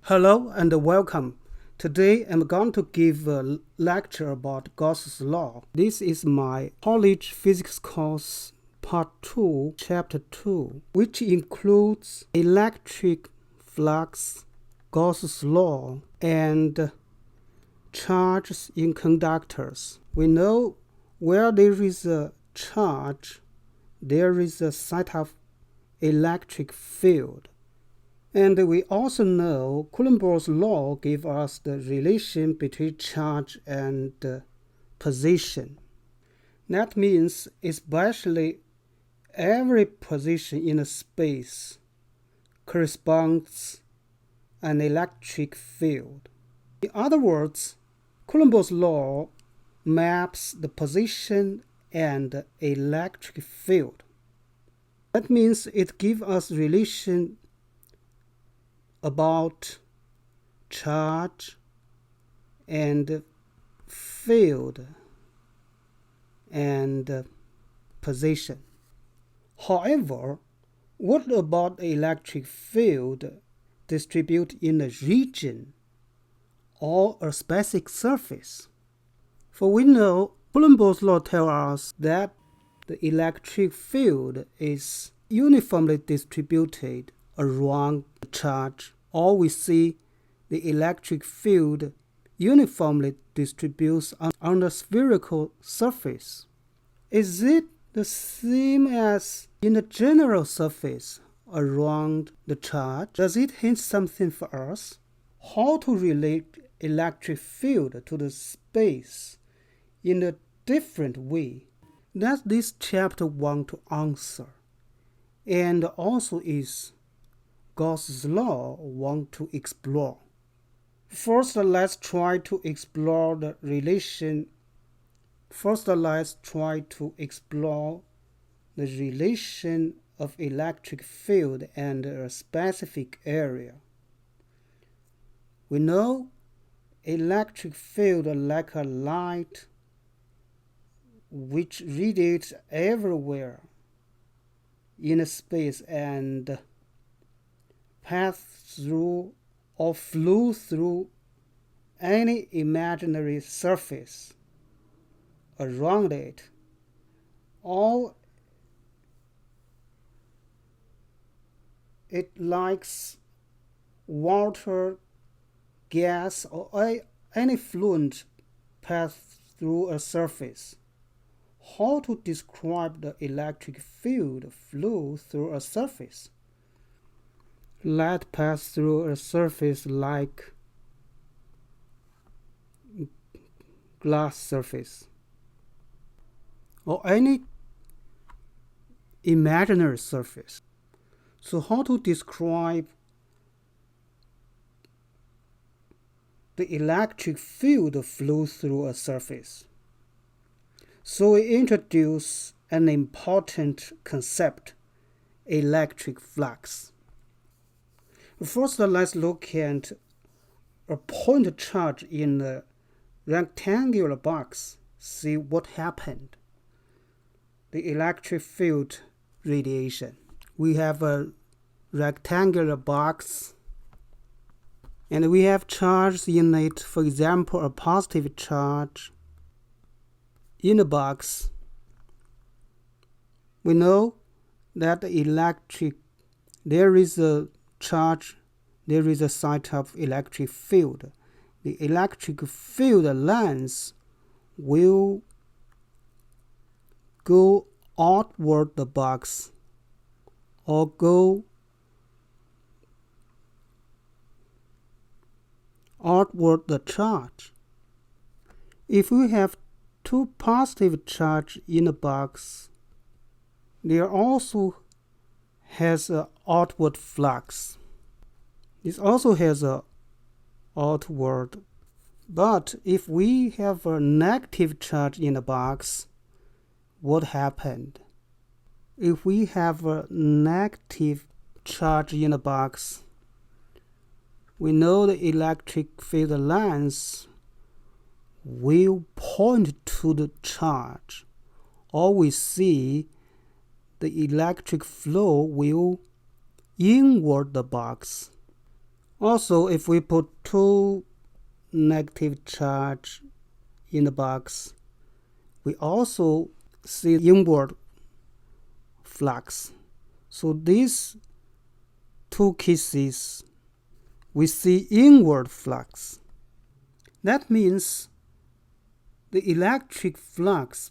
Hello and welcome. Today I'm going to give a lecture about Gauss's law. This is my college physics course part 2, chapter 2, which includes electric flux, Gauss's law, and charges in conductors. We know where there is a charge, there is a set of electric field. And we also know Coulomb's law gives us the relation between charge and position. That means especially every position in a space corresponds an electric field. In other words, Coulomb's law maps the position and electric field. That means it gives us relation about charge and field and position. However, what about the electric field distributed in a region or a specific surface? For we know Coulomb's law tells us that the electric field is uniformly distributed around the charge, or we see the electric field uniformly distributes on the spherical surface. Is it the same as in the general surface around the charge? Does it hint something for us? How to relate electric field to the space in a different way? That this chapter wants to answer, and also is Gauss's law want to explore. First, let's try to explore the relation. Let's try to explore the relation of electric field and a specific area. We know electric field like a light which radiates everywhere in a space and pass through or flow through any imaginary surface around it, or it likes water, gas, or any fluid pass through a surface. How to describe the electric field flow through a surface? Light pass through a surface like glass surface or any imaginary surface. So how to describe the electric field flow through a surface? So we introduce an important concept, electric flux. First, let's look at a point charge in a rectangular box. See what happened. The electric field radiation. We have a rectangular box and we have charge in it. For example, a positive charge in the box. We know that there is a charge, there is a set of electric field. The electric field lines will go outward the box or go outward the charge. If we have two positive charge in the box, there also has an outward flux. This also has an outward. But if we have a negative charge in the box, what happened? If we have a negative charge in the box, we know the electric field lines will point to the charge, or we see the electric flow will inward the box. Also, if we put two negative charge in the box, we also see inward flux. So these two cases, we see inward flux. That means the electric flux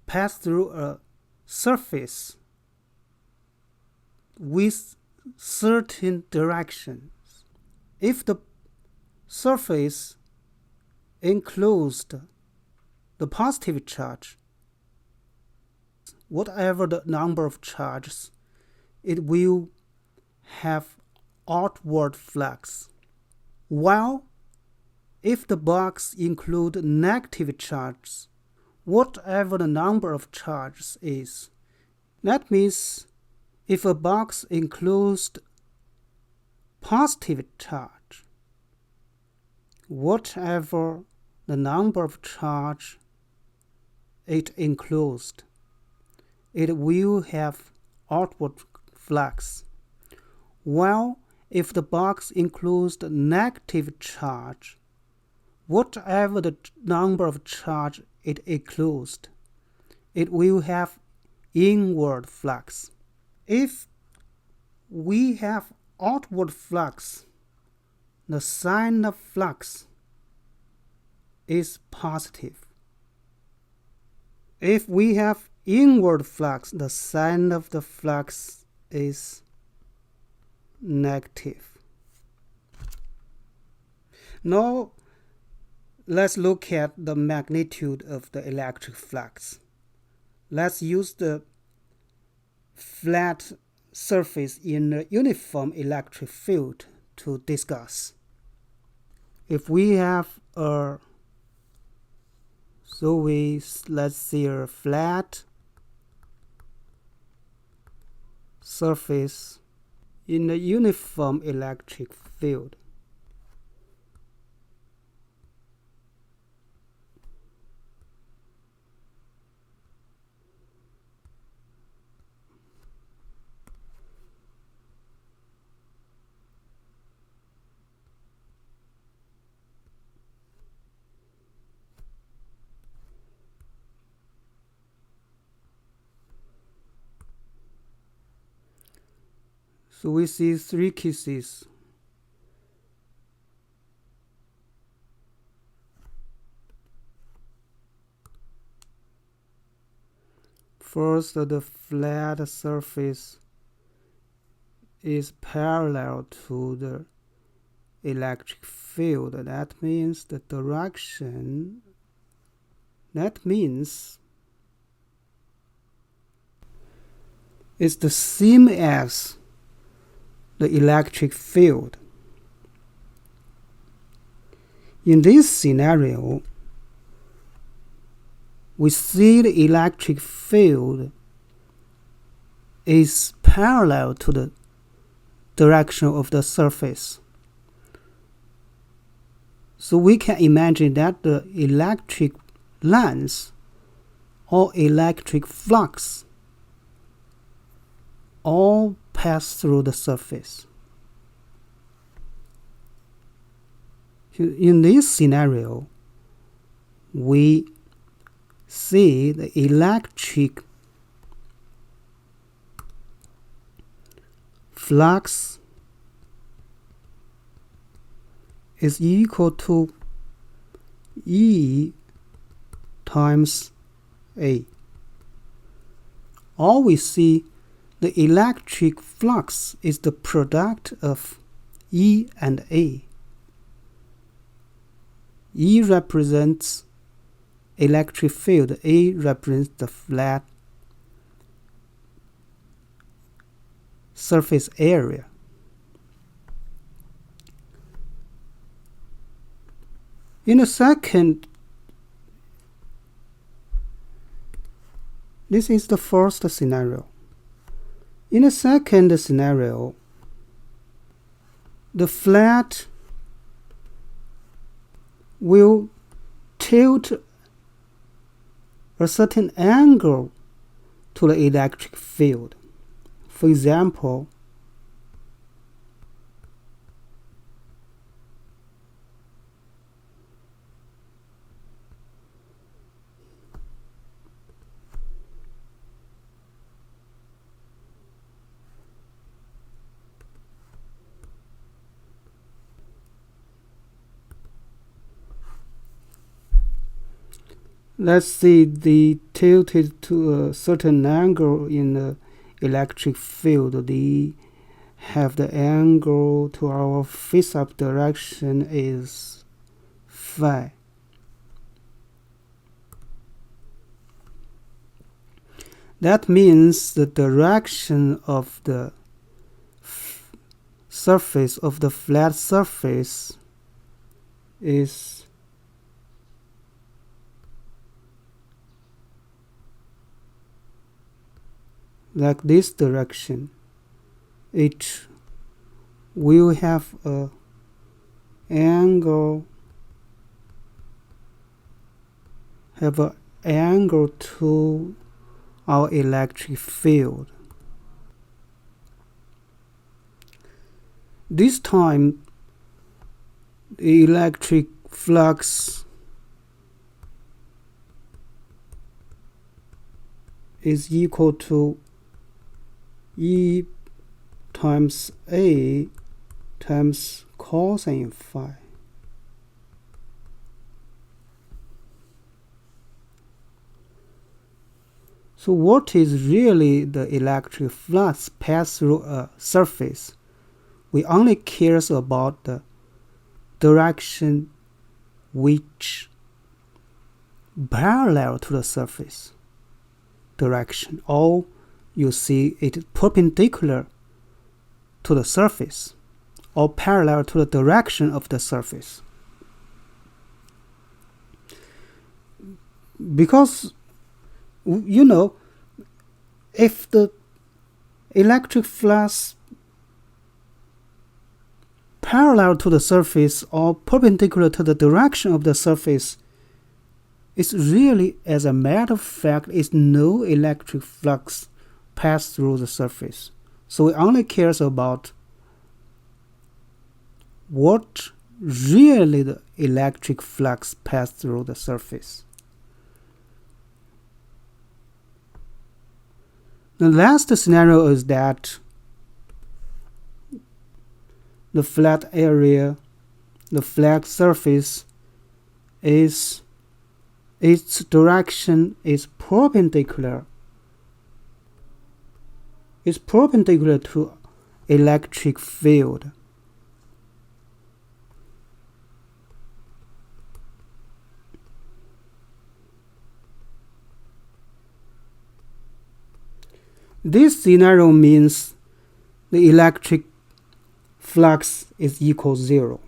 passes through a surface with certain directions. If the surface enclosed the positive charge, whatever the number of charges, it will have outward flux. While if the box includes negative charges, whatever the number of charges is, that means if a box enclosed positive charge, whatever the number of charge it enclosed, it will have outward flux. While if the box includes the negative charge, whatever the number of charge it enclosed, it will have inward flux. If we have outward flux, the sign of flux is positive. If we have inward flux, the sign of the flux is negative. Now, let's look at the magnitude of the electric flux. Let's use the flat surface in a uniform electric field to discuss. If we have let's see a flat surface in a uniform electric field. So we see three cases. First, the flat surface is parallel to the electric field. That means the direction, it's the same as the electric field. In this scenario, we see the electric field is parallel to the direction of the surface. So we can imagine that the electric lines or electric flux all pass through the surface. In this scenario, we see the electric flux is equal to E times A. Or we see the electric flux is the product of E and A. E represents electric field, A represents the flat surface area. In a second, this is the first scenario. In a second scenario, the flat will tilt a certain angle to the electric field. For example, let's say they tilted to a certain angle in the electric field. They have the angle to our face-up direction is phi. That means the direction of the surface of the flat surface is like this direction. It will have a angle to our electric field. This time the electric flux is equal to E times A times cosine phi. So what is really the electric flux passed through a surface? We only care about the direction which parallel to the surface direction, or you see it is perpendicular to the surface or parallel to the direction of the surface. Because if the electric flux parallel to the surface or perpendicular to the direction of the surface, it's really, as a matter of fact, is no electric flux pass through the surface. So we only care about what really the electric flux pass through the surface. The last scenario is that the flat area, the flat surface, its direction is perpendicular to electric field. This scenario means the electric flux is equal 0.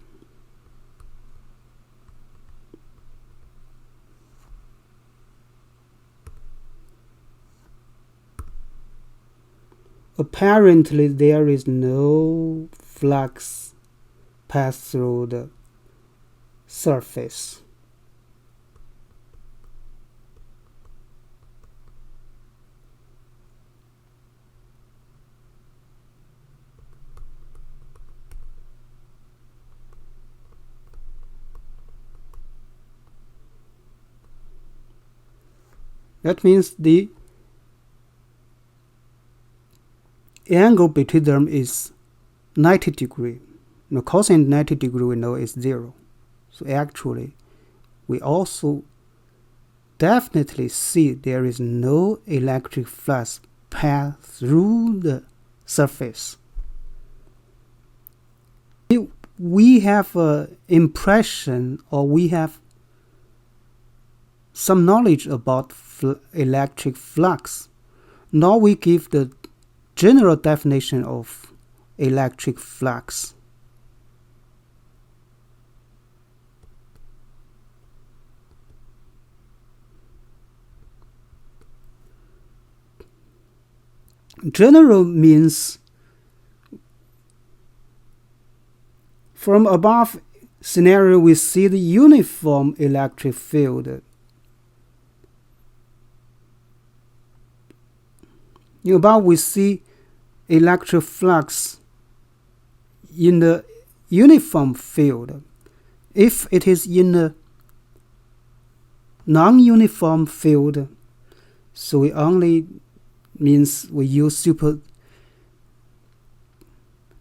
Apparently, there is no flux pass through the surface. That means the angle between them is 90 degrees. The cosine 90 degree we know is 0. So actually, we also definitely see there is no electric flux pass through the surface. We have an impression, or we have some knowledge about electric flux. Now we give the general definition of electric flux. General means from above scenario we see the uniform electric field. Above we see electric flux in the uniform field. If it is in a non-uniform field, so we only means we use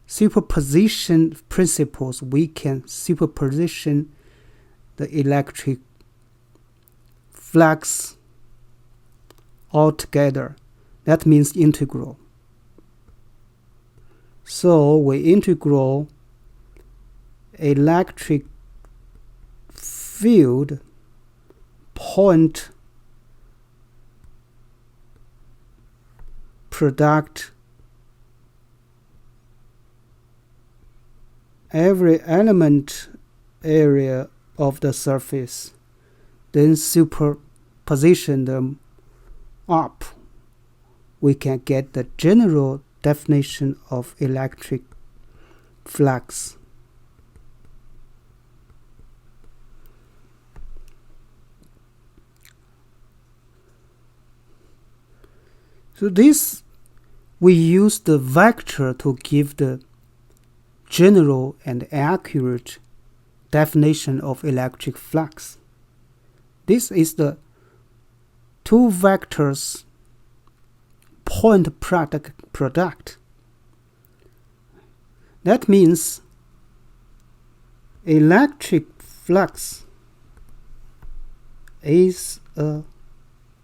superposition principles. We can superposition the electric flux altogether. That means integral. So we integral electric field point product every element area of the surface, then superposition them up. We can get the general definition of electric flux. So this, we use the vector to give the general and accurate definition of electric flux. This is the two vectors point product. That means electric flux is a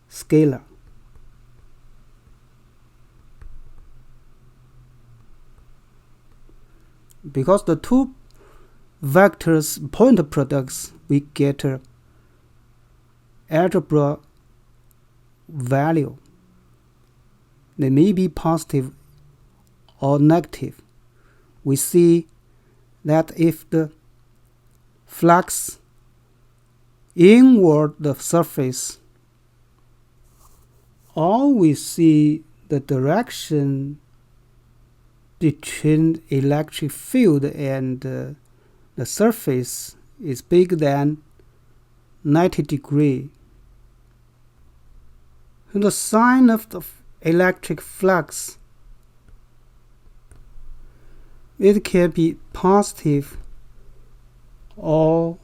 scalar. Because the two vectors point products, we get a algebra value. They may be positive or negative. We see that if the flux inward the surface, or we see the direction between electric field and the surface is bigger than 90 degrees. And the sign of the electric flux, it can be positive or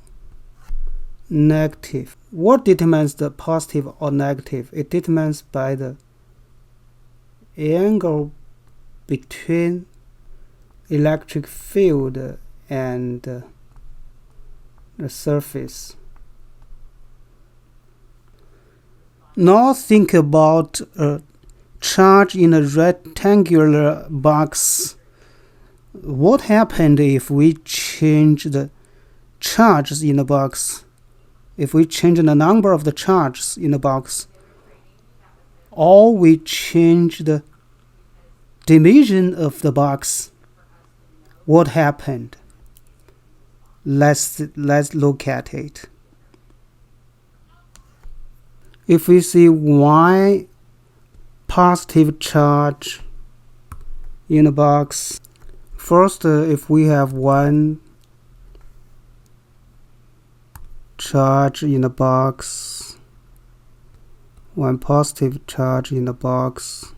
negative. What determines the positive or negative? It determines by the angle between electric field and the surface. Now think about a charge in a rectangular box. What happened if we change the charges in the box? If we change the number of the charges in the box, or we change the dimension of the box, what happened? Let's look at it. If we see y positive charge in a box, first if we have one charge in a box, one positive charge in the box,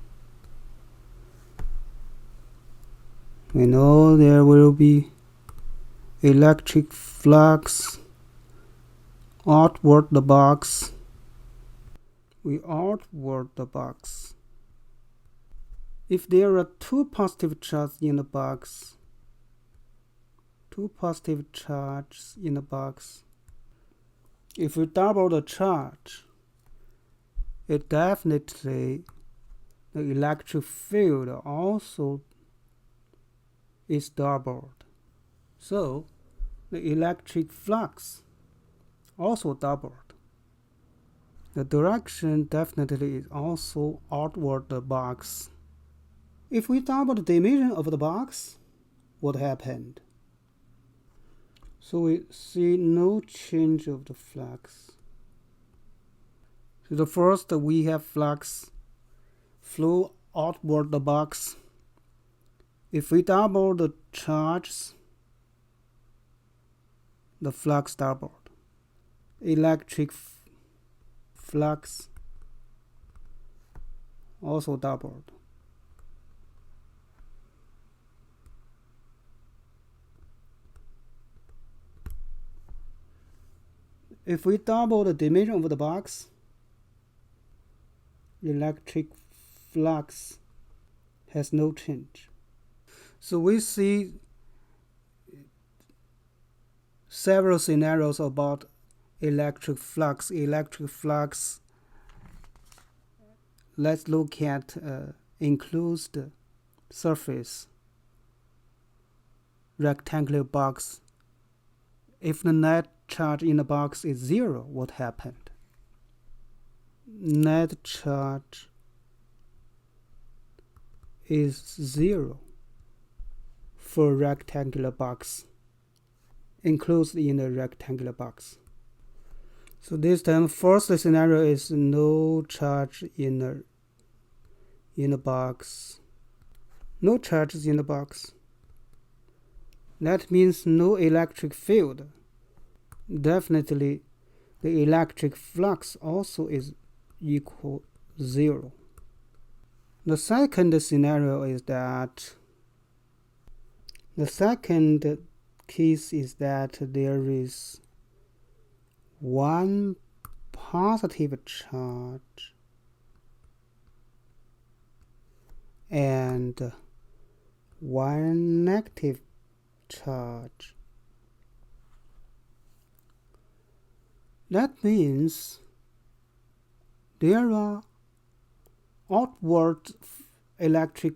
we know there will be electric flux outward the box. We outward the box. If there are two positive charges in the box, if we double the charge, it definitely the electric field also is doubled. So the electric flux also doubled. The direction definitely is also outward the box. If we double the dimension of the box, what happened? So we see no change of the flux. So the first we have flux flow outward the box. If we double the charges, the flux doubled. Electric flux also doubled. If we double the dimension of the box, electric flux has no change. So we see several scenarios about electric flux. Let's look at enclosed surface, rectangular box. If the net charge in the box is 0, what happened? Net charge is 0 for rectangular box, enclosed in a rectangular box. So this time, first scenario is no charge in the box. No charges in the box. That means no electric field. Definitely, the electric flux also is equal 0. The second scenario is that the second case is that there is one positive charge and one negative charge. That means there are outward electric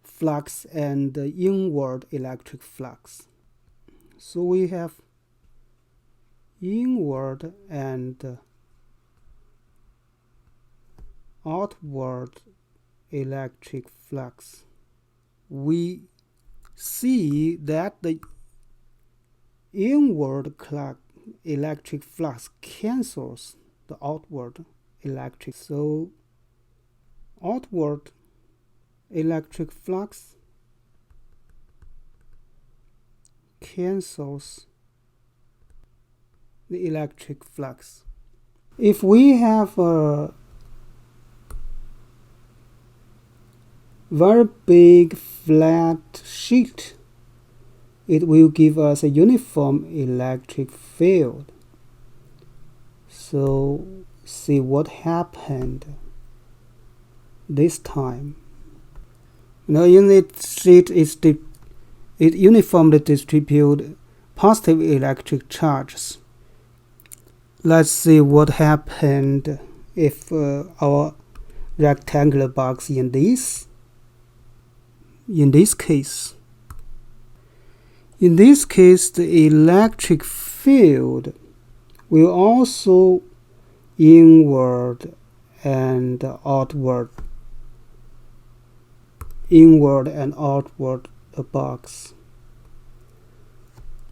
flux and inward electric flux. So we have inward and outward electric flux. We see that the inward electric flux cancels the outward electric. So outward electric flux cancels the electric flux. If we have a very big flat sheet, it will give us a uniform electric field. So see what happened this time. Now in its sheet it uniformly distributes positive electric charges. Let's see what happened if our rectangular box in this case. In this case, the electric field will also inward and outward the box.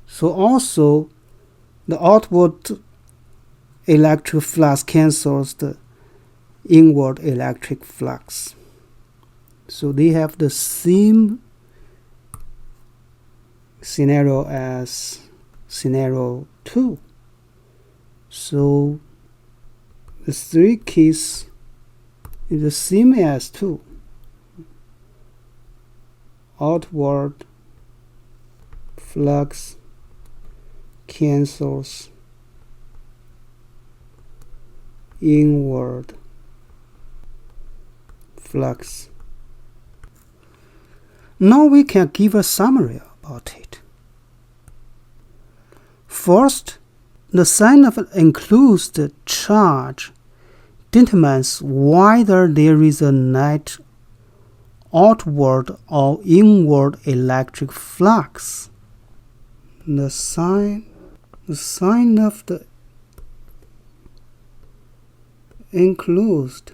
So also the outward electric flux cancels the inward electric flux. So they have the same scenario as scenario 2. So the 3 case is the same as 2. Outward flux cancels inward flux. Now we can give a summary about it. First, the sign of an enclosed charge determines whether there is a net outward or inward electric flux. The sign of the enclosed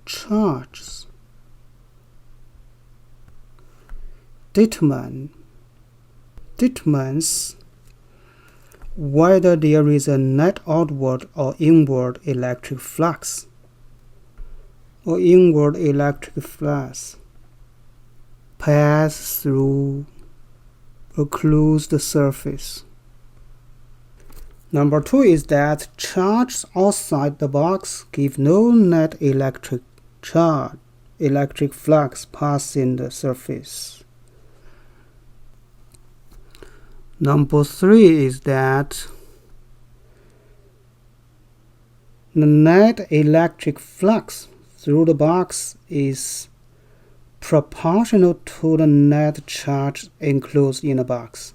charges determines whether there is a net outward or inward electric flux pass through a closed surface. Number 2 is that charges outside the box give no net electric flux passing the surface. Number 3 is that the net electric flux through the box is proportional to the net charge enclosed in the box.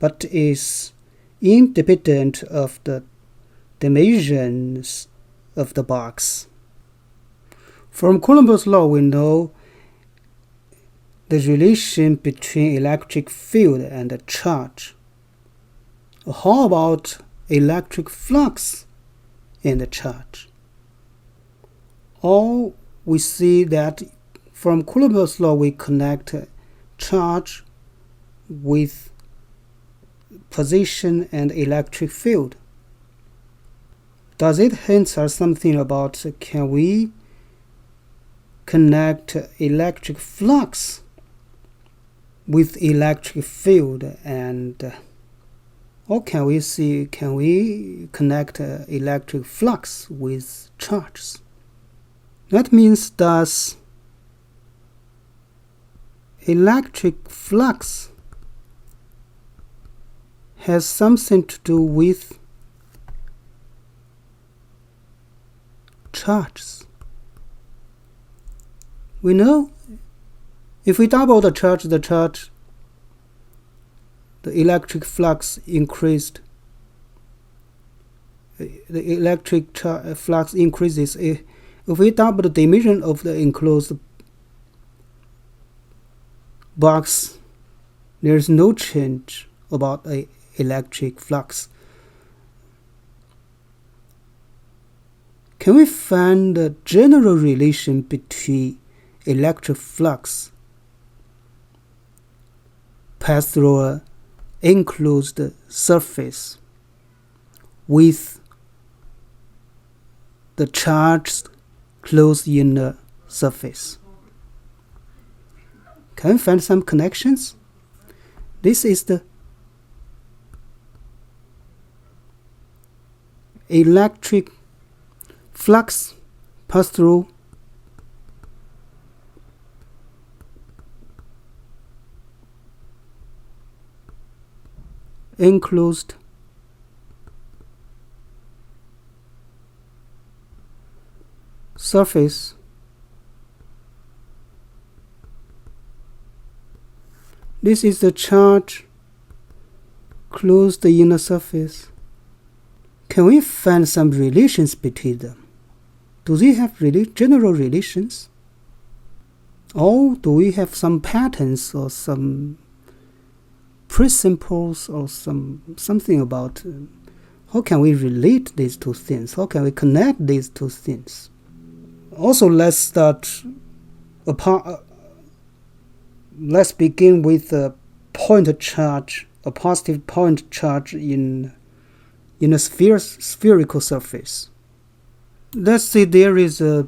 but is independent of the dimensions of the box. From Coulomb's law, we know the relation between electric field and charge. How about electric flux and charge? Or we see that from Coulomb's law we connect charge with position and electric field. Does it hint us something about can we connect electric flux with electric field, and or can we connect electric flux with charges? That means does electric flux has something to do with charges? We know if we double the charge, the electric flux increased. The electric flux increases. If we double the dimension of the enclosed box, there is no change about the electric flux. Can we find the general relation between electric flux pass through an enclosed surface with the charge closed in the surface? Can we find some connections? This is the electric flux pass through enclosed surface This is the charge closed in the surface. Can we find some relations between them? Do they have general relations? Or do we have some patterns or some principles or something about how can we relate these two things? How can we connect these two things? Also, let's begin with a point charge, a positive point charge in a spherical surface. Let's say there is a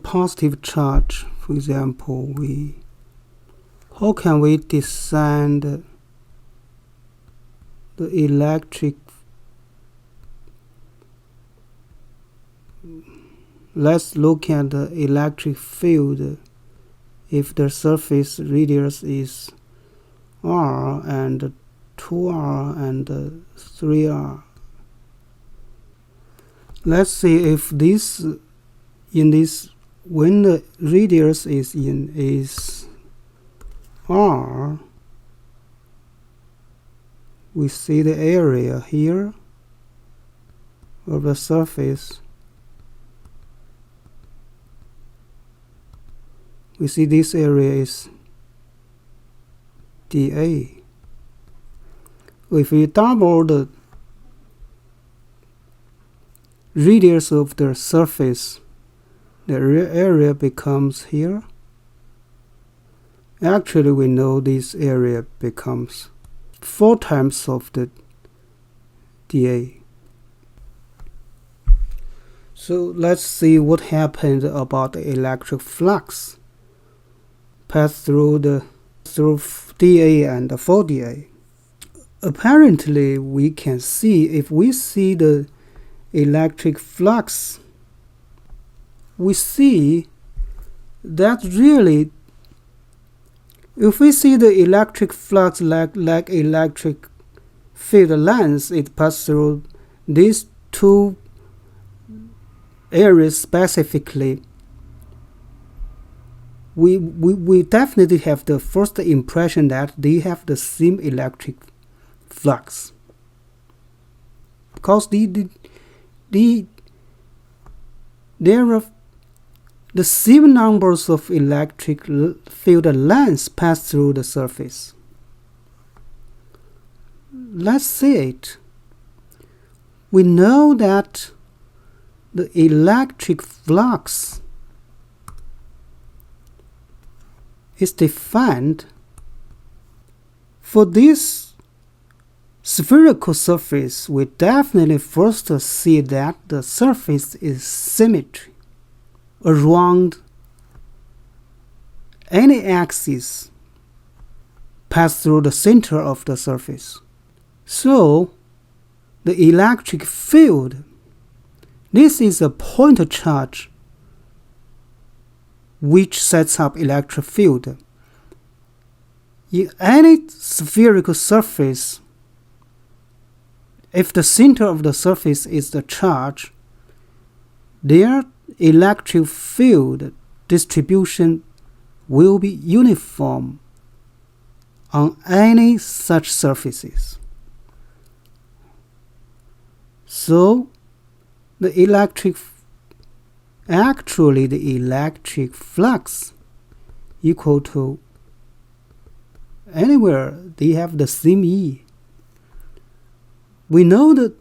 positive charge. For example, how can we design the electric? Let's look at the electric field if the surface radius is r and 2r and 3r. Let's see if when the radius is r, we see the area here of the surface. We see this area is dA. If we double the radius of the surface, the area becomes here. Actually, we know this area becomes 4 times of the dA. So let's see what happened about the electric flux pass through dA and 4dA. Apparently, we can see if we see the electric flux, we see that really, if we see the electric flux like electric field lines, it passes through these two areas specifically. we definitely have the first impression that they have the same electric flux, because there are the same numbers of electric field lengths pass through the surface. Let's say it. We know that the electric flux is defined for this spherical surface. We definitely first see that the surface is symmetry around any axis pass through the center of the surface. So the electric field, this is a point charge which sets up electric field. In any spherical surface, if the center of the surface is the charge, their electric field distribution will be uniform on any such surfaces. So the electric flux equal to anywhere they have the same E. We know that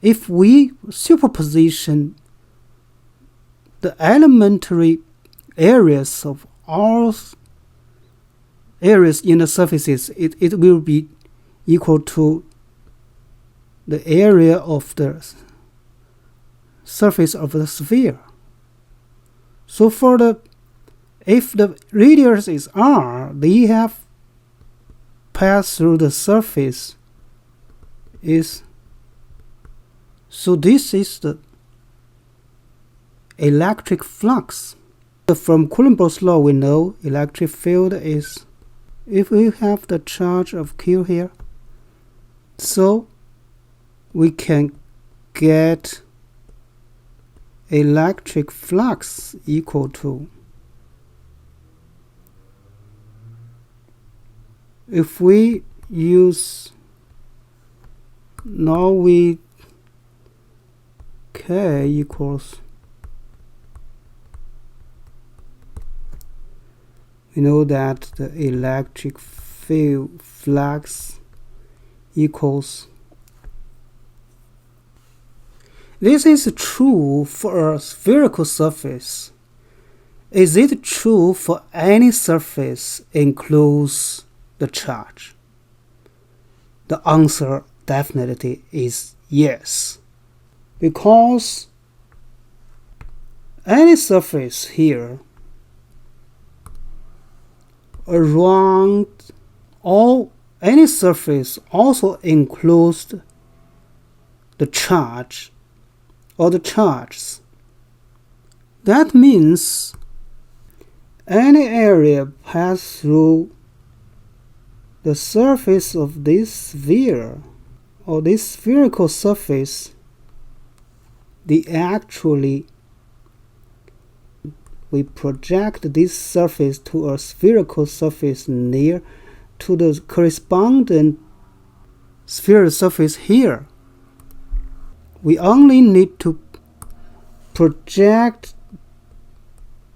if we superposition the elementary areas of all areas in the surfaces, it will be equal to the area of the surface of the sphere. So if the radius is r, they have passed through the surface is, so this is the electric flux. From Coulomb's law, we know electric field is, if we have the charge of Q here, so we can get electric flux equal to, if we use, now we K equals, we know that the electric field flux equals, this is true for a spherical surface. Is it true for any surface enclose the charge? The answer definitely is yes, because any surface here around any surface also enclosed the charge or the charges. That means any area pass through the surface of this sphere or this spherical surface, we project this surface to a spherical surface near to the corresponding spherical surface here. We only need to project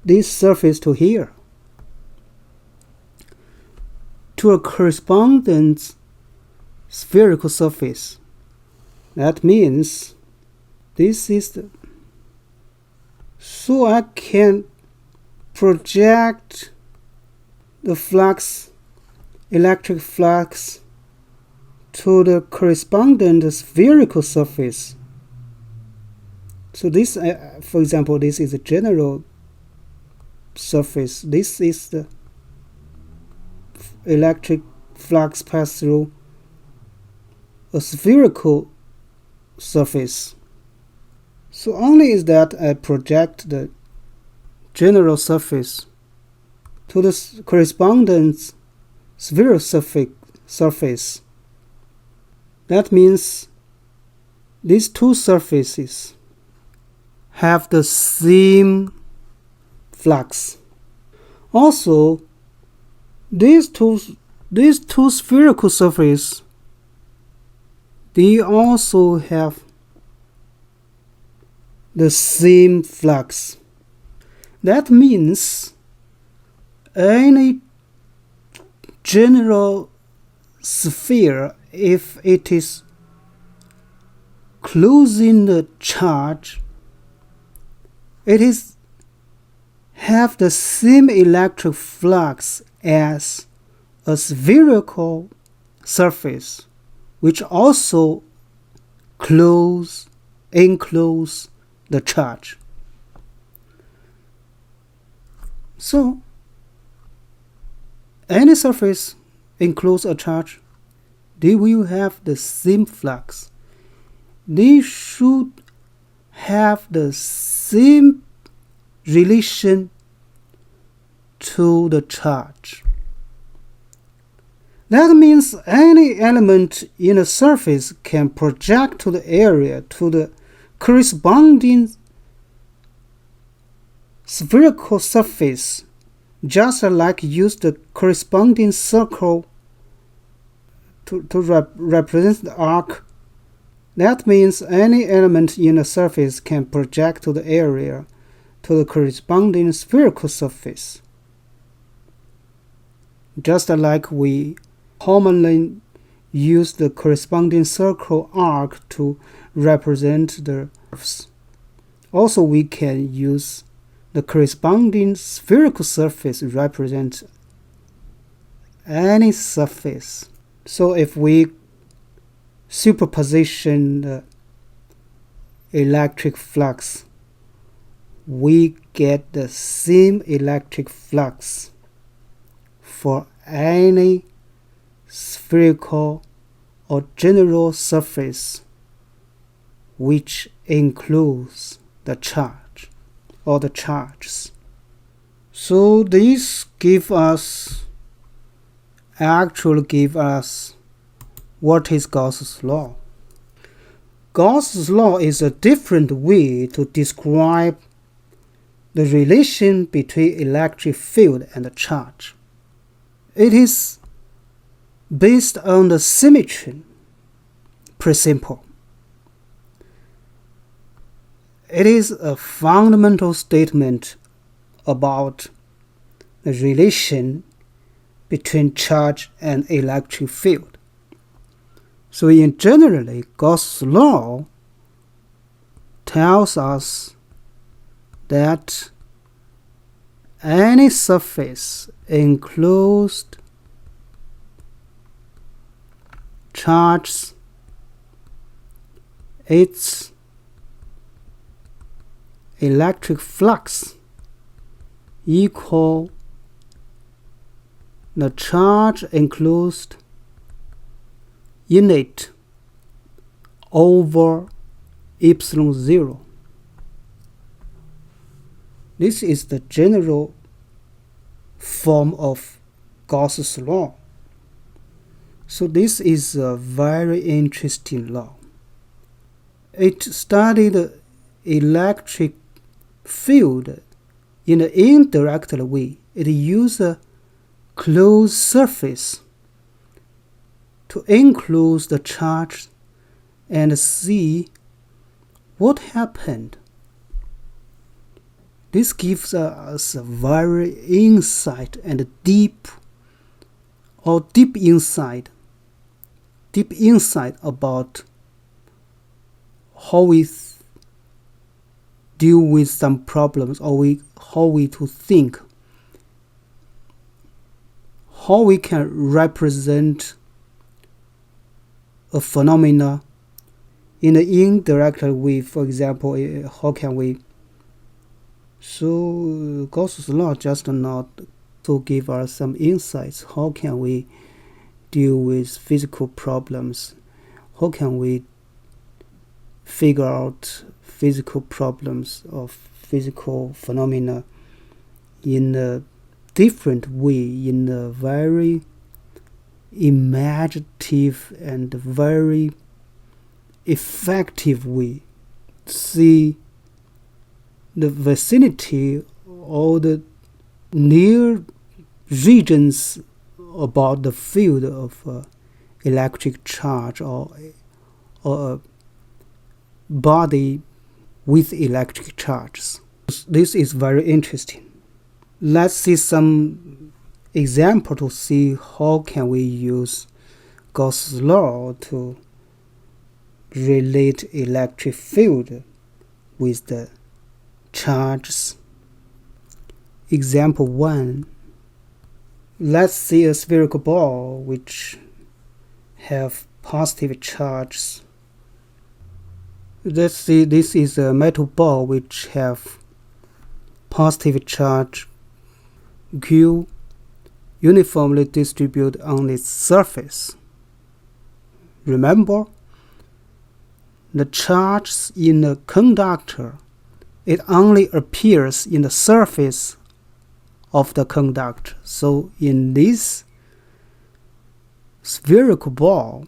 this surface to here, to a corresponding spherical surface. That means this is the, so I can project the flux, electric flux, to the corresponding spherical surface. So this, for example, this is a general surface. This is the electric flux pass through a spherical surface. So only is that I project the general surface to the corresponding spherical surface. That means these two surfaces have the same flux. Also, these two spherical surfaces, they also have the same flux. That means any general sphere, if it is closing the charge, it is have the same electric flux as a spherical surface, which also enclose the charge. So, any surface enclose a charge, they will have the same flux. They should have the same relation to the charge. That means any element in a surface can project to the area to the corresponding spherical surface, just like use the corresponding circle to represent the arc. That means any element in a surface can project to the area to the corresponding spherical surface, just like we commonly use the corresponding circle arc to represent the curves. Also, we can use the corresponding spherical surface to represent any surface. So if we superposition the electric flux, we get the same electric flux for any spherical or general surface which includes the charge or the charges. So this actually give us what is Gauss's law. Gauss's law is a different way to describe the relation between electric field and the charge. It is based on the symmetry principle. It is a fundamental statement about the relation between charge and electric field. So in generally, Gauss's law tells us that any surface enclosed charges its electric flux equal the charge enclosed in it over epsilon 0. This is the general form of Gauss's law. So this is a very interesting law. It studied the electric field in an indirect way. It used a closed surface to enclose the charge and see what happened. This gives us a very insight and deep insight about how we deal with some problems, or how we to think, how we can represent a phenomena in an indirect way. For example, how can we? So Gauss's law just not to give us some insights. How can we deal with physical problems? How can we figure out physical problems of physical phenomena in a different way, in a very imaginative and very effective way? See the vicinity or the near regions about the field of electric charge or a body with electric charges. This is very interesting. Let's see some example to see how can we use Gauss' law to relate electric field with the charges. Example 1. Let's see a spherical ball which have positive charges. Let's see, this is a metal ball which have positive charge Q uniformly distributed on its surface. Remember, the charge in a conductor, it only appears in the surface of the conductor. So in this spherical ball,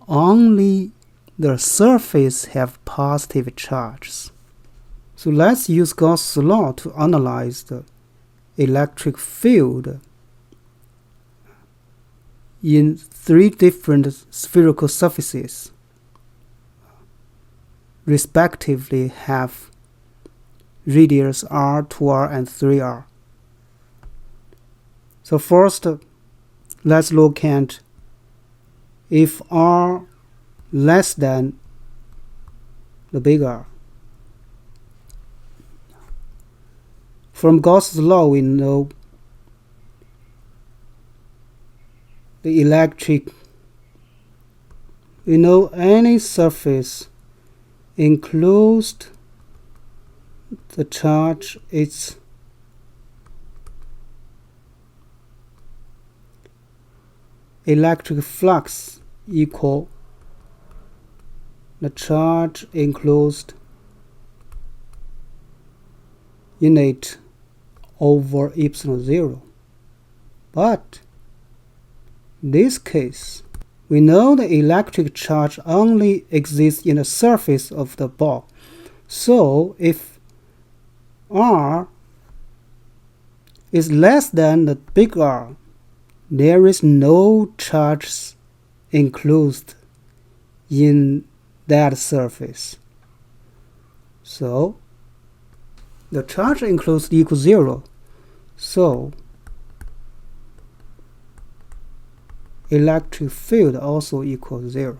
only the surface have positive charges. So let's use Gauss' law to analyze the electric field in 3 different spherical surfaces, respectively have radius r, 2r, and 3r. So first, let's look at if r less than the big R. From Gauss' law, we know the electric, we know any surface enclosed the charge, its electric flux equal the charge enclosed in it over epsilon 0. But in this case, we know the electric charge only exists in the surface of the ball. So if R is less than the big R, there is no charge enclosed in that surface. So the charge enclosed equals 0. So electric field also equals 0.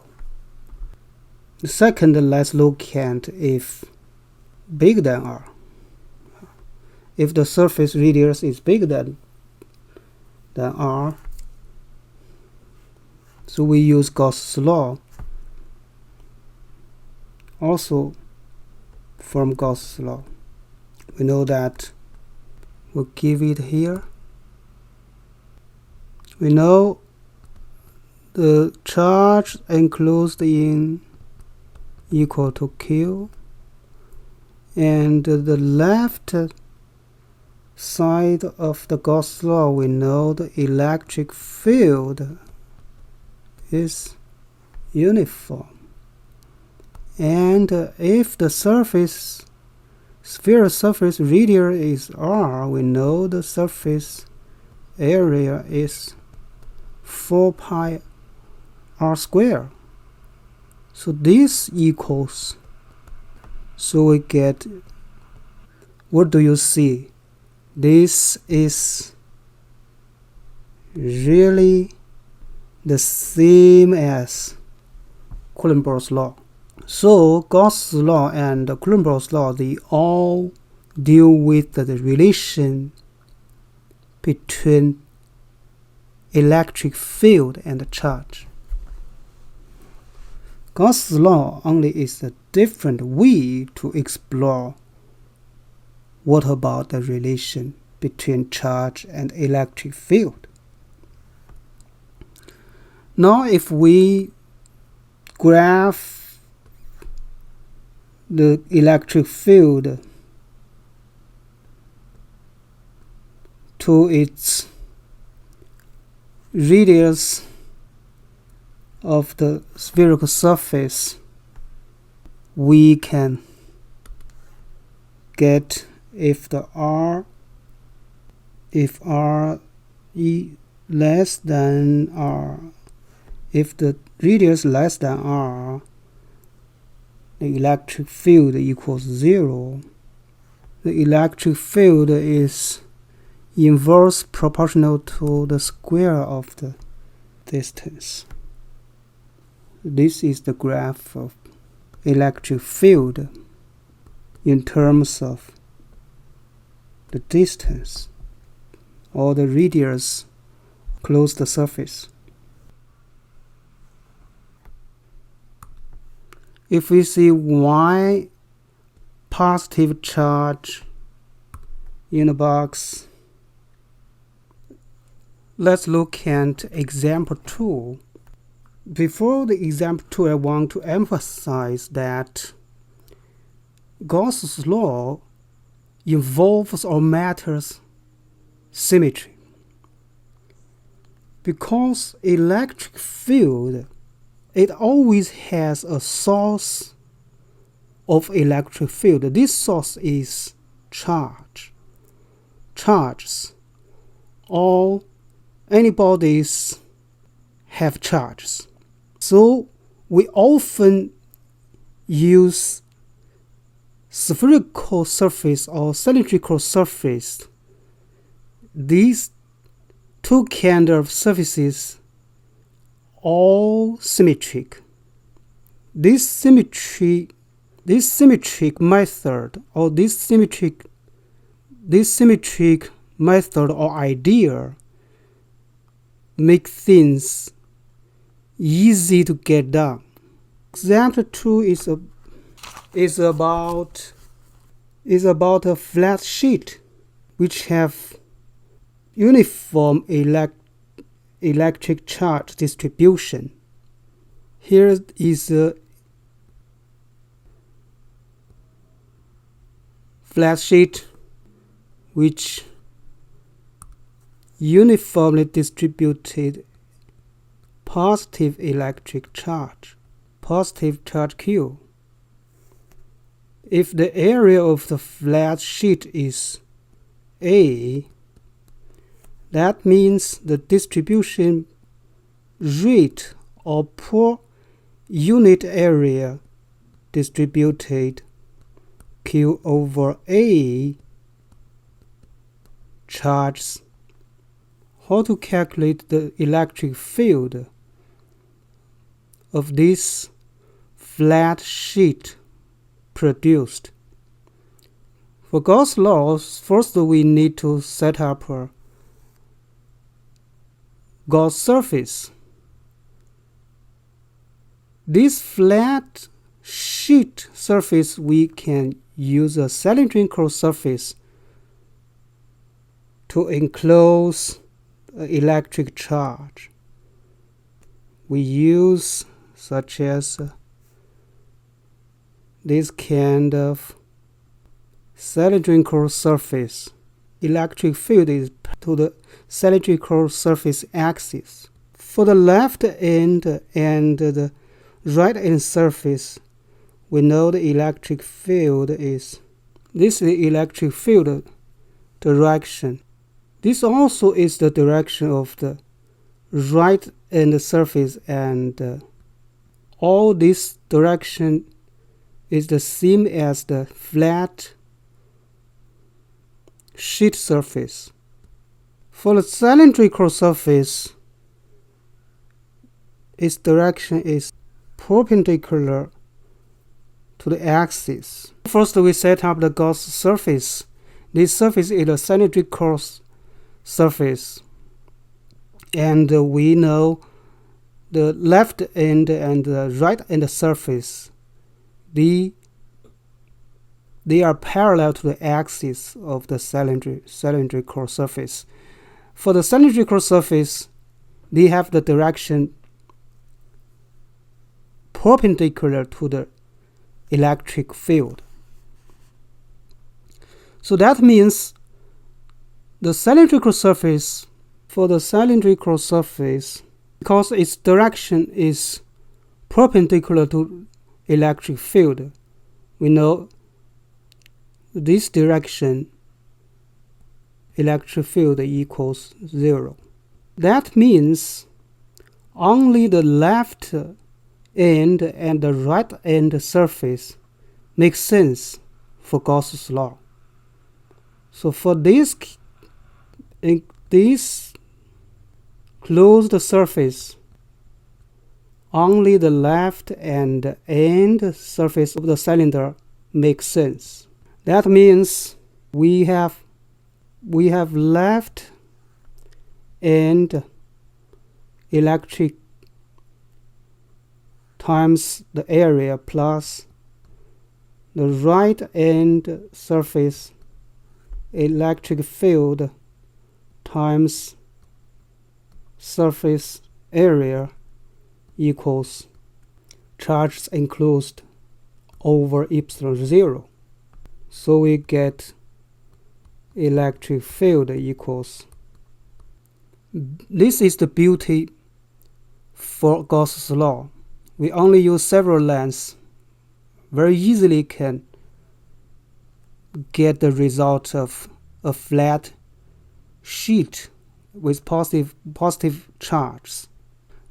Second, let's look at if bigger than R. If the surface radius is bigger than R, so we use Gauss' law. Also from Gauss' law, we know that we'll give it here. We know the charge enclosed in equal to Q, and the left side of the Gauss law, we know the electric field is uniform. And if the sphere surface radius is R, we know the surface area is 4 pi r squared. So this equals, so we get, what do you see? This is really the same as Coulomb's law. So Gauss' law and Coulomb's law, they all deal with the relation between electric field and charge. Gauss' law only is a different way to explore what about the relation between charge and electric field. Now if we graph the electric field to its radius of the spherical surface, we can get if the R if r less than r, if the radius less than r, the electric field equals 0. The electric field is inverse proportional to the square of the distance. This is the graph of electric field in terms of the distance or the radius close the surface. If we see y positive charge in a box, let's look at example 2. Before the example 2, I want to emphasize that Gauss's law involves or matters symmetry. Because electric field, it always has a source of electric field. This source is charges. All any bodies have charges. So we often use spherical surface or cylindrical surface. These two kind of surfaces all symmetric. This symmetric method or this symmetric method or idea make things easy to get done. Example 2 is about a flat sheet which have uniform electric charge distribution. Here is a flat sheet which uniformly distributed positive electric charge, positive charge Q. If the area of the flat sheet is A, that means the distribution rate or per unit area distributed Q over A charges. How to calculate the electric field of this flat sheet produced? For Gauss laws, first we need to set up a Gauss surface. This flat sheet surface, we can use a cylindrical surface to enclose electric charge. We use such as this kind of cylindrical surface. Electric field is to the cylindrical surface axis. For the left end and the right end surface, we know the electric field is this is the electric field direction. This also is the direction of the right end surface, and all this direction is the same as the flat sheet surface. For the cylindrical surface, its direction is perpendicular to the axis. First, we set up the Gauss surface. This surface is a cylindrical surface, and we know the left end and the right end surface, they are parallel to the axis of the cylindrical surface. For the cylindrical surface, they have the direction perpendicular to the electric field. So that means the cylindrical surface, for the cylindrical surface, because its direction is perpendicular to electric field, we know this direction electric field equals 0. That means only the left end and the right end surface makes sense for Gauss's law. So for this closed surface, only the left and end surface of the cylinder makes sense. That means we have left end electric times the area plus the right end surface electric field times surface area equals charges enclosed over epsilon 0. So we get electric field equals. This is the beauty for Gauss's law. We only use several lengths, very easily can get the result of a flat sheet with positive charges.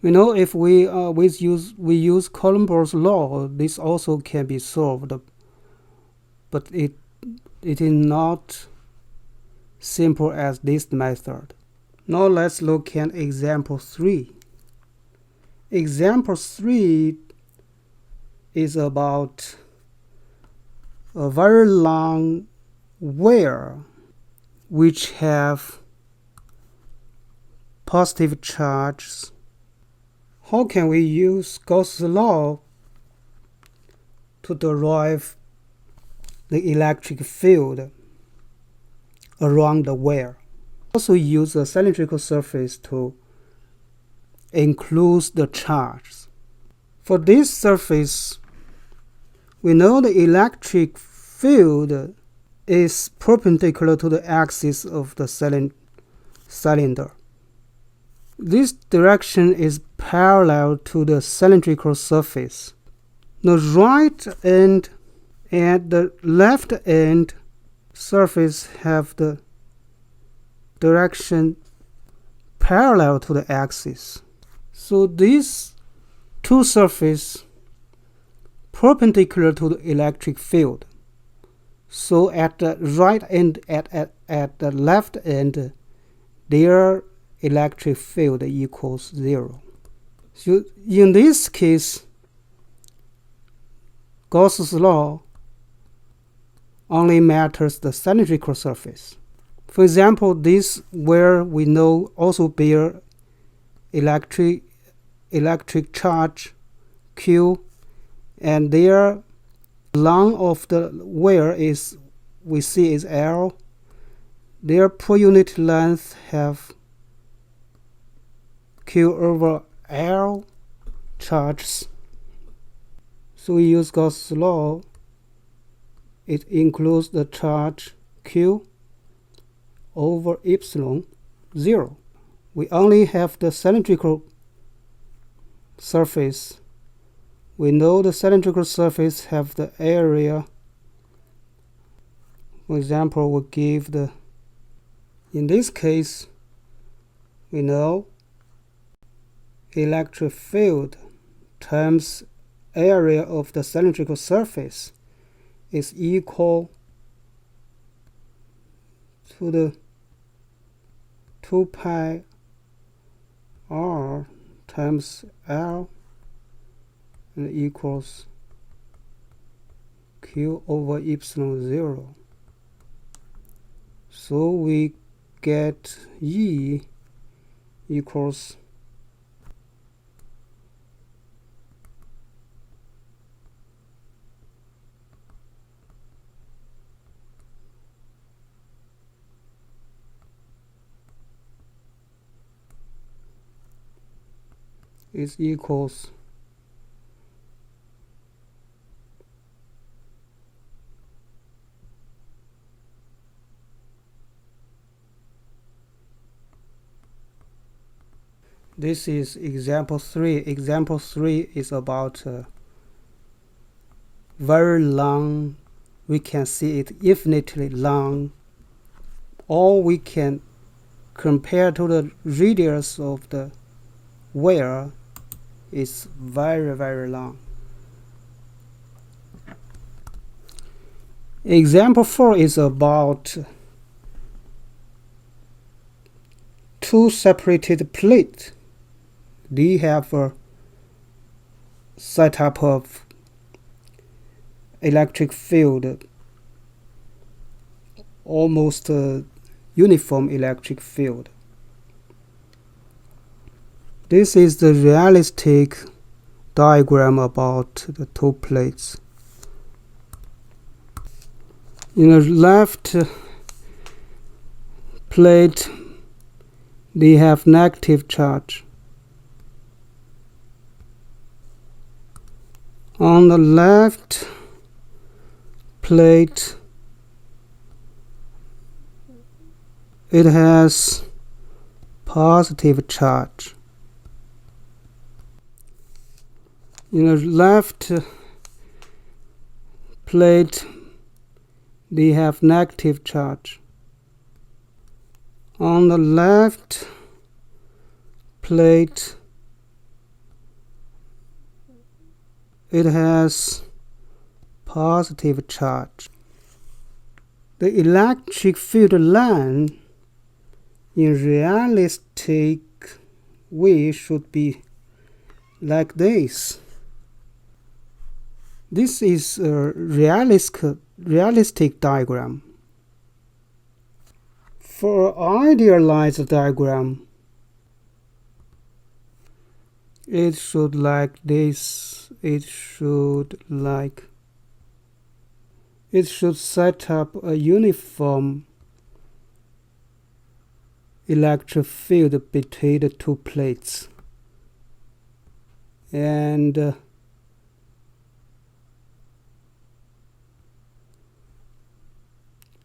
You know, if we use Coulomb's law, this also can be solved, but it is not simple as this method. Now let's look at example 3. Example 3 is about a very long wire which have positive charges. How can we use Gauss's law to derive the electric field around the wire? Also use a cylindrical surface to enclose the charge. For this surface, we know the electric field is perpendicular to the axis of the cylinder. This direction is parallel to the cylindrical surface. The right end and the left end surface have the direction parallel to the axis. So these two surfaces perpendicular to the electric field. So at the right end, at the left end, their electric field equals 0. So in this case, Gauss's law only matters the cylindrical surface. For example, this where we know also bear electric charge Q, and their length of the wire is we see is L. Their per unit length have Q over L charges. So we use Gauss's law. It includes the charge Q over epsilon 0. We only have the cylindrical surface. We know the cylindrical surface have the area. For example, we give the, in this case, we know electric field times area of the cylindrical surface is equal to the 2 pi r times L and equals Q over epsilon 0. So we get E equals is equals this is example 3. Example 3 is about very long, we can see it infinitely long or we can compare to the radius of the wire is very long. Example 4 is about two separated plates. They have a setup of electric field, almost uniform electric field. This is the realistic diagram about the two plates. In the left plate, they have negative charge. On the left plate, it has positive charge. In the left plate, they have negative charge. On the left plate, it has positive charge. The electric field line in realistic way should be like this. This is a realistic diagram. For idealized diagram, it should like this. It should set up a uniform electric field between the two plates, and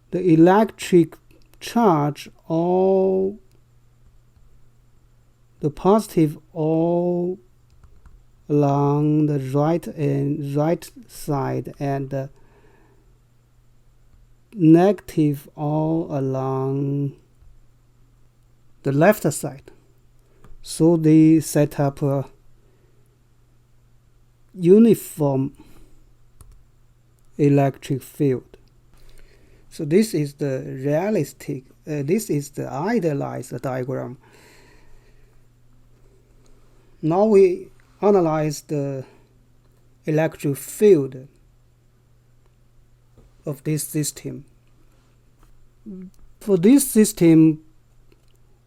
the electric charge, all the positive all along the right side, and the negative all along the left side. So they set up a uniform electric field. So this is the realistic, this is the idealized diagram. Now we analyze the electric field of this system. For this system,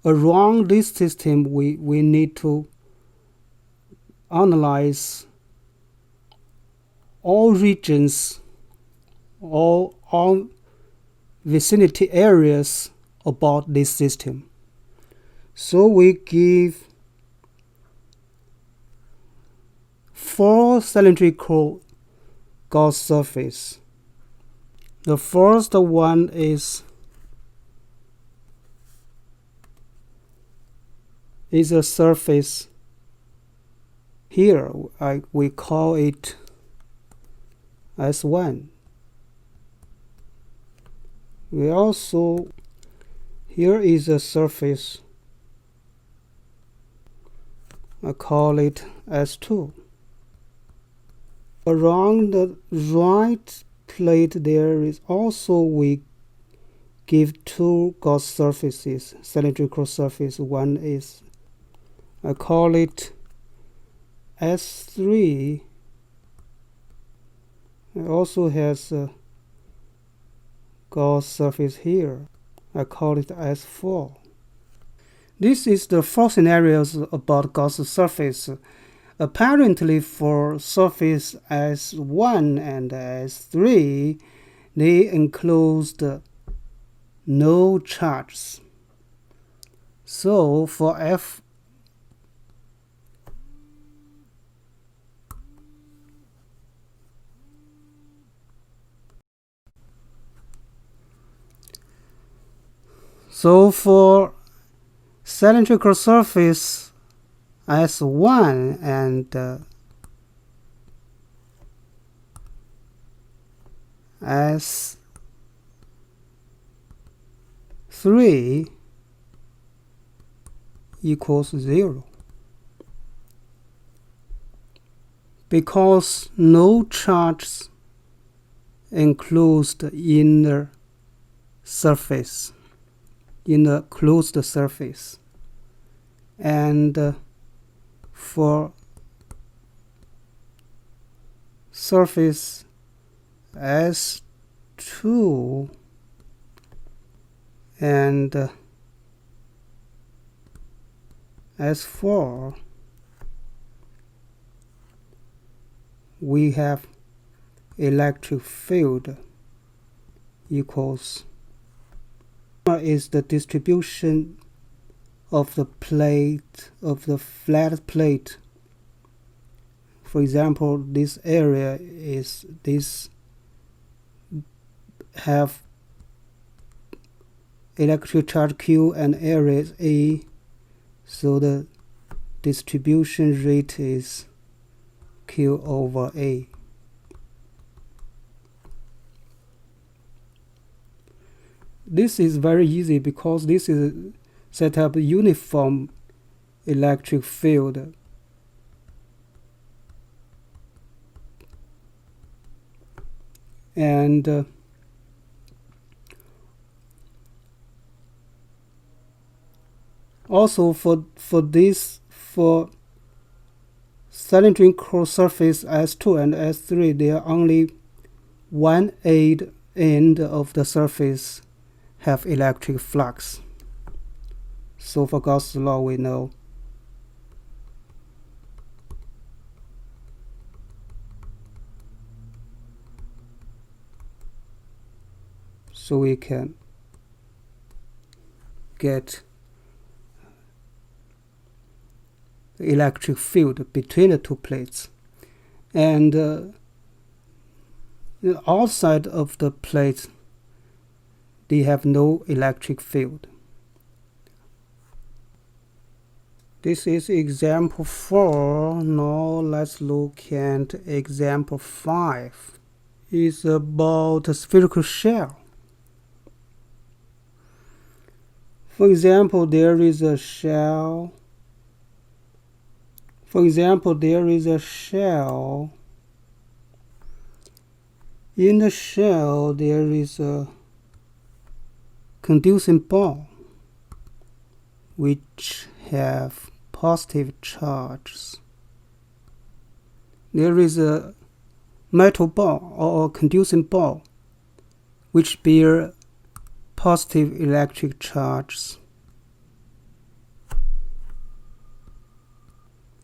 around this system, we need to analyze all regions, all vicinity areas about this system. So we give 4 cylindrical Gauss surface. The first one is a surface here. We call it S1. We also, here is a surface, I call it S2. Around the right plate there is also, we give 2 Gauss surfaces, cylindrical surface. One is, I call it S3. It also has a Gauss surface here. I call it S4. This is the 4 scenarios about Gauss surface. Apparently for surface S1 and S3, they enclosed no charges. So for cylindrical surface S1 and 3 equals 0. Because no charges enclosed in the surface, in a closed surface, and for surface S2 and S4, we have electric field equals is the distribution of the plate, of the flat plate. For example, this area is this have electric charge Q and area is A, so the distribution rate is Q over A. This is very easy because this is set up uniform electric field. And also for cylindrical surface S2 and S3, there are only one end of the surface have electric flux. So for Gauss' law, we know so we can get the electric field between the two plates, and the outside of the plates they have no electric field. This is example 4. Now let's look at example 5. It's about a spherical shell. For example, there is a shell. In the shell, there is a conducing ball which have positive charges. There is a metal ball or conducing ball which bear positive electric charges.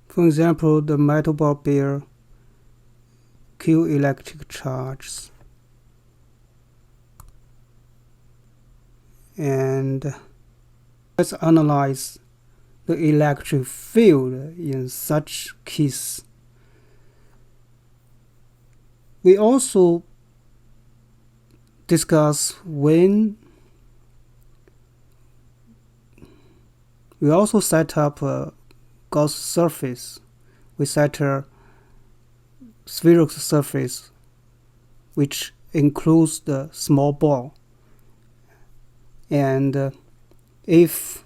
For example, the metal ball bear Q electric charges. And let's analyze the electric field in such case. We also discuss when we also set up a Gauss surface. We set a spherical surface which includes the small ball. And if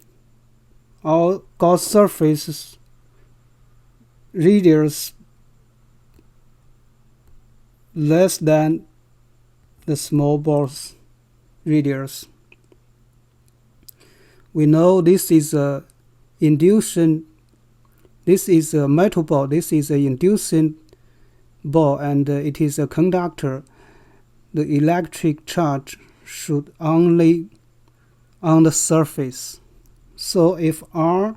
our Gauss surface radius less than the small ball's radius, we know this is a induction. This is a metal ball. This is an inducing ball, and it is a conductor. The electric charge should only on the surface. So if our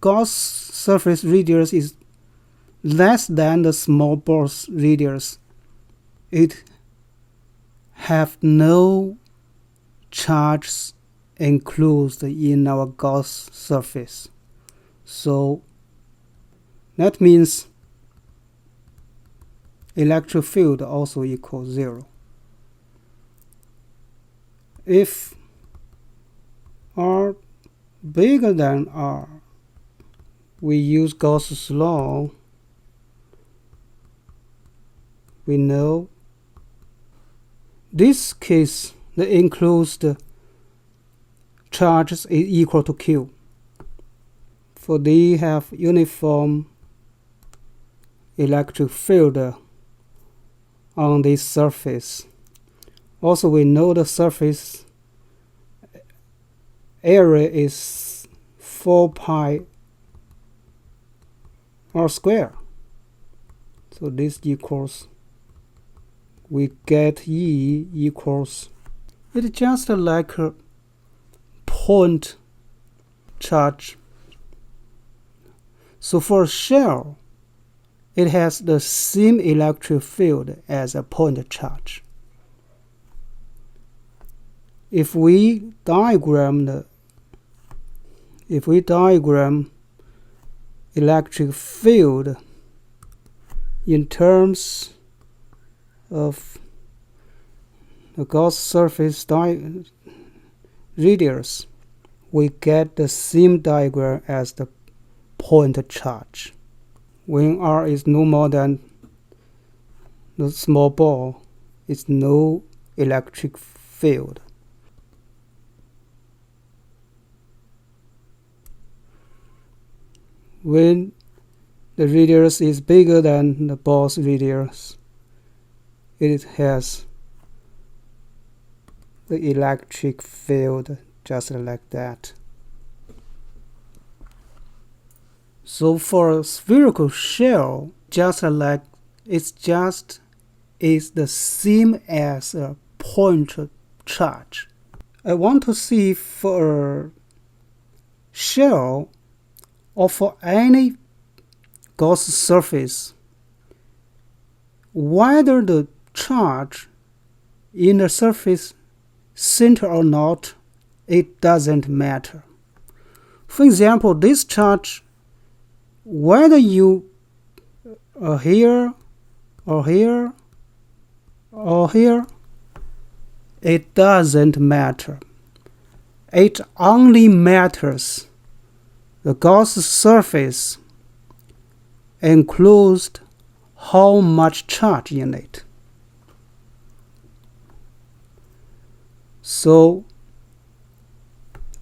Gauss surface radius is less than the small ball's radius, it have no charges enclosed in our Gauss surface. So that means electric field also equals 0. If R bigger than R, we use Gauss' law. We know this case, the enclosed charges is equal to Q. For they have uniform electric field on this surface. Also, we know the surface area is 4 pi r square. So this equals, we get E equals, it's just like a point charge. So for a shell, it has the same electric field as a point charge. If we diagram electric field in terms of the Gauss surface radius, we get the same diagram as the point charge. When R is no more than the small ball, it's no electric field. When the radius is bigger than the ball's radius, it has the electric field just like that. So for a spherical shell, it's the same as a point charge. I want to see for a shell or for any Gauss surface, whether the charge in the surface center or not, it doesn't matter. For example, this charge, whether you are here or here or here, it doesn't matter. It only matters the Gauss surface enclosed how much charge in it. So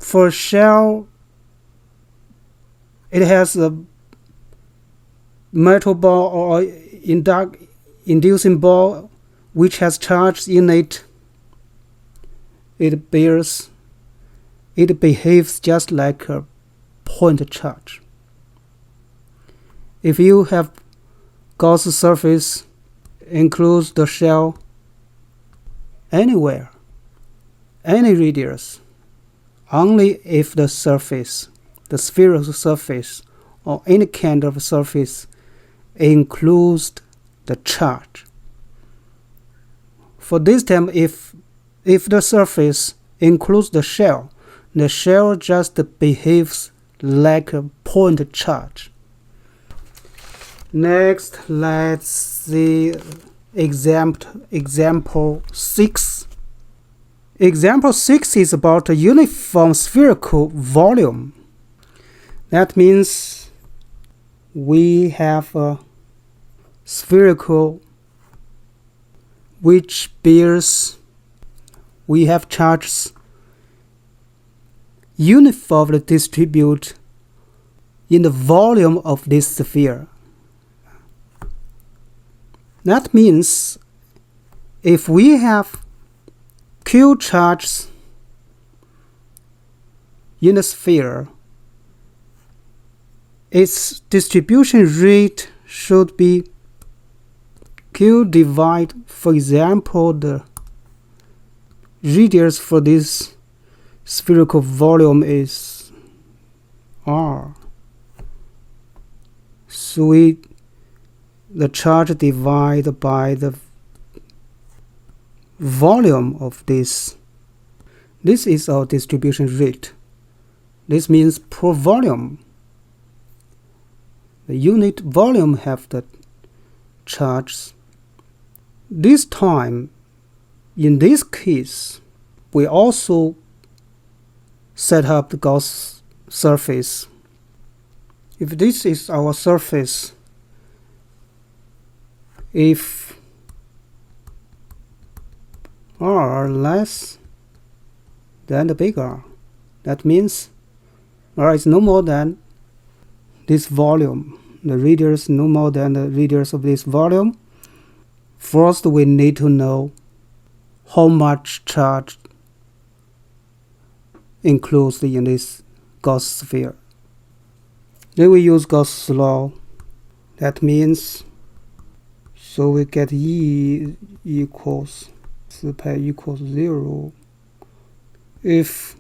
for a shell, it has a metal ball or inducing ball which has charge in it. It behaves just like a point charge. If you have Gauss surface enclose the shell anywhere, any radius, only if the surface, the spherical surface or any kind of surface enclosed the charge. For this time, if the surface includes the shell just behaves like a point charge. Next, let's see example 6. Example 6 is about a uniform spherical volume. That means we have a spherical which bears, we have charges uniformly distribute in the volume of this sphere. That means if we have Q charges in a sphere, its distribution rate should be Q divide, for example, the radius for this spherical volume is R. So the charge divided by the volume of this. This is our distribution rate. This means per volume. The unit volume have the charges. This time, in this case, we also set up the Gauss surface. If this is our surface, if R less than the big R, That means R is no more than this volume. The radius no more than the radius of this volume. First, we need to know how much charge enclosed in this Gauss sphere. Then we use Gauss' law. That means, so we get E equals 4 pi equals 0 if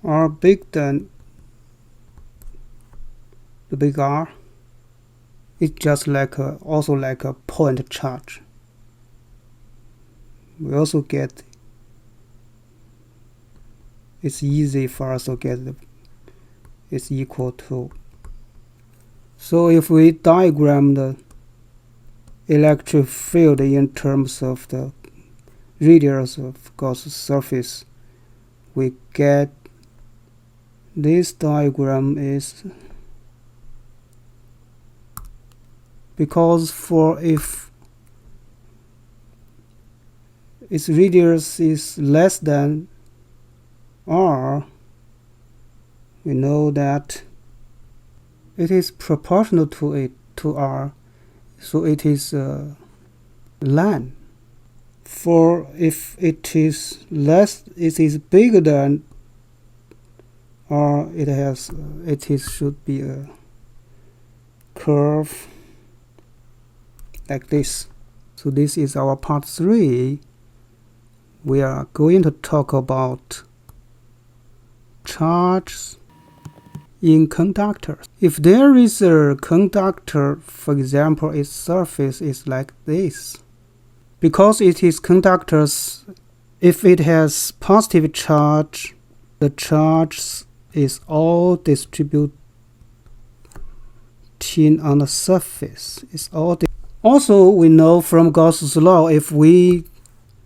R bigger than the big R. It's just also like a point charge. We also get, it's easy for us to get it's equal to. So if we diagram the electric field in terms of the radius of Gauss surface, we get this diagram is, because for if its radius is less than R, we know that it is proportional to R, so it is ln. For if it is bigger than R, should be a curve like this. So this is our part 3. We are going to talk about charges in conductors. If there is a conductor, for example, its surface is like this. Because it is conductors, if it has positive charge, the charge is all distributed on the surface. Also, we know from Gauss' law, if we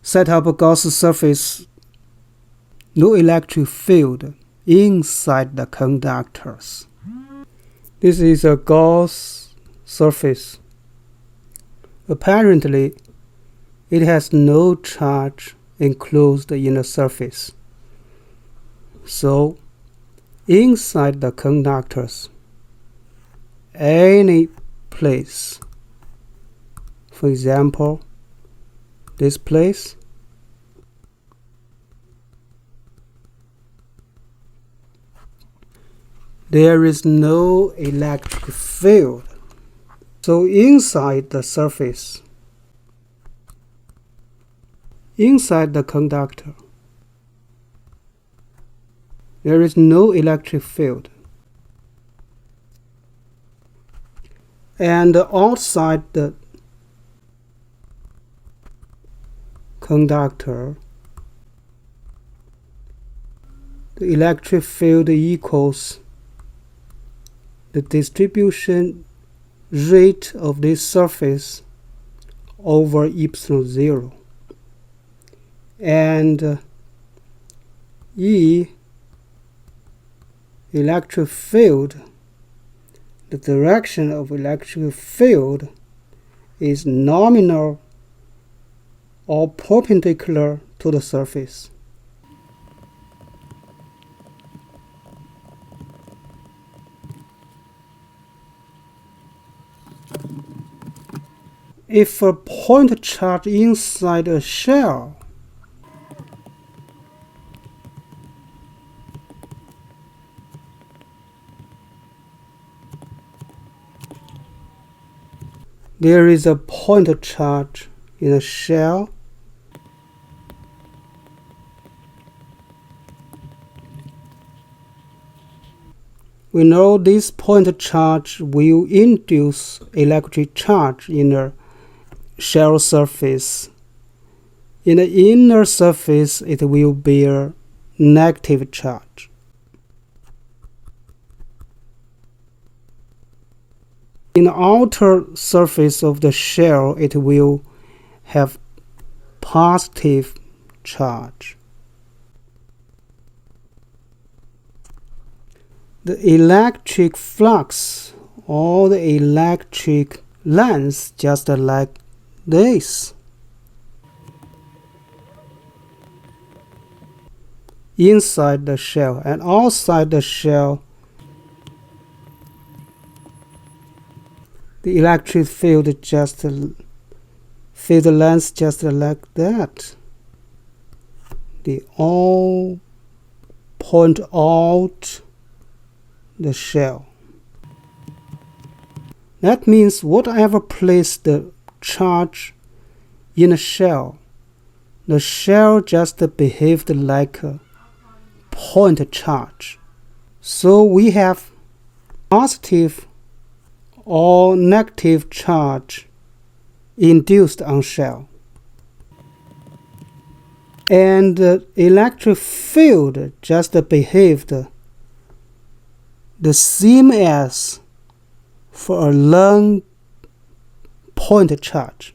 set up a Gauss surface, no electric field inside the conductors. This is a Gauss surface. Apparently, it has no charge enclosed in the surface. So, inside the conductors, any place, for example, this place, there is no electric field. So inside the surface, inside the conductor, there is no electric field. And outside the conductor, the electric field equals the distribution rate of this surface over epsilon 0. And E, electric field, the direction of electric field is nominal or perpendicular to the surface. If a point charge inside a shell there is a point charge in a shell, we know this point charge will induce electric charge in the shell surface. In the inner surface, it will bear negative charge. In the outer surface of the shell, it will have positive charge. The electric flux or the electric length just like this. inside the shell, and outside the shell the electric field length just like that. They all point out the shell. That means whatever place the charge in a shell, the shell just behaved like a point charge. So we have positive or negative charge induced on shell. And the electric field just behaved the same as for a long point charge.